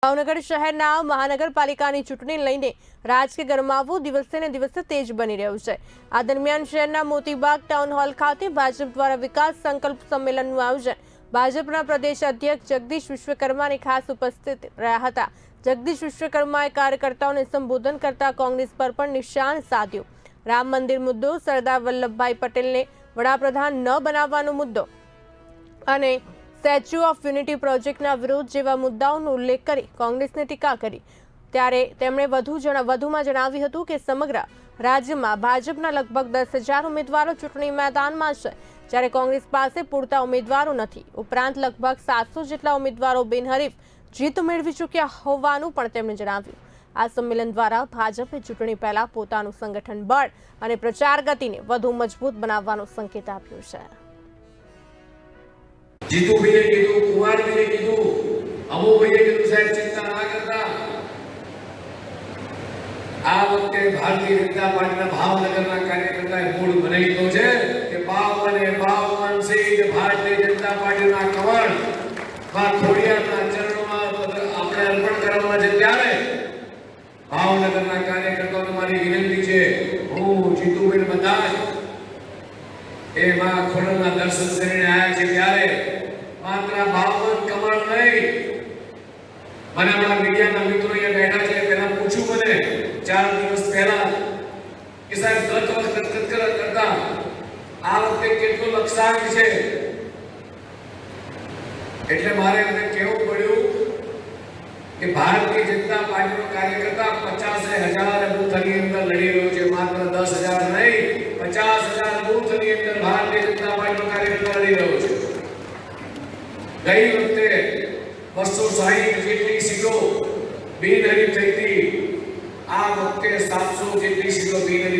ભાવનગર શહેરના મહાનગરપાલિકાની ચૂંટણી લઈને રાજકીય ગરમાવો દિવસે ને દિવસે તેજ બની રહ્યો છે। આ દરમિયાન શહેરના મોતીબાગ ટાઉન હોલ ખાતે ભાજપ દ્વારા વિકાસ સંકલ્પ સંમેલનનું આયોજન ભાજપના પ્રદેશ અધ્યક્ષ જગદીશ વિશ્વકર્માની ખાસ ઉપસ્થિત રહ્યા હતા। જગદીશ વિશ્વકર્માએ કાર્યકર્તાઓને સંબોધન કરતા કોંગ્રેસ પર પણ નિશાન સાધ્યું। રામ મંદિર મુદ્દો, સરદાર વલ્લભભાઈ પટેલને વડાપ્રધાન ન બનાવવાનો મુદ્દો અને સ્ટેચ્યુ ઓફ યુનિટી પ્રોજેક્ટના વિરોધ જેવા મુદ્દાઓનો ઉલ્લેખ કરી કોંગ્રેસને ટીકા કરી। ત્યારે તેમણે વધુમાં જણાવ્યું હતું કે સમગ્ર રાજ્યમાં ભાજપના લગભગ 10,000 ઉમેદવારો ચૂંટણી મેદાનમાં છે, જ્યારે કોંગ્રેસ પાસે પૂરતા ઉમેદવારો નથી। ઉપરાંત લગભગ 700 જેટલા ઉમેદવારો બિનહરીફ જીત મેળવી ચૂક્યા હોવાનું પણ તેમણે જણાવ્યું। આ સંમેલન દ્વારા ભાજપે ચૂંટણી પહેલા પોતાનું સંગઠન બળ અને પ્રચાર ગતિને વધુ મજબૂત બનાવવાનો સંકેત આપ્યો છે। जीतू भी ने कीधु, कुमार भी ने कीधु, अमो भी ने कीधु, साहब चिंता ना करता। आ वक्ते भारतीय जनता पार्टी ना भावनगर ना कार्यकर्ता मूड बनाई तो छे के 52 सीट भारतीय जनता पार्टी ना कमळ માં ખોડિયારના ચરણોમાં આપણે અર્પણ કરવામાં છે। ત્યારે ભાવનગરના કાર્યકર્તાઓને મારી વિનંતી છે, હું જીતુભાઈ બધા એ માં ખોડલના દર્શન કરીને આયા છે। ત્યારે માત્ર 52 કમળ નહીં, મને આપણા મીડિયાના મિત્રો અહીંયા બેઠા છે, પહેલા પૂછ્યું મને 4 દિવસ પહેલા કે સાહેબ ગત વખત કરતા આ વખતે કેટલો લક્ષ્યાંક છે, એટલે મારે એમને કહેવું પડ્યું કે ભારતીય જનતા પાર્ટીનો કાર્યકર્તા 50,000 બૂથની અંદર લડી રહ્યો છે। માત્ર 10,000 નહીં, 50,000 બૂથની અંદર ભારતીય જનતા પાર્ટીનો કાર્યકર્તા લડી રહ્યો છે। ગઈ વખતે 260 જેટલી સીટો બિનહરીફ થઈ હતી, આ વખતે 700 જેટલી સીટો બિનહરીફ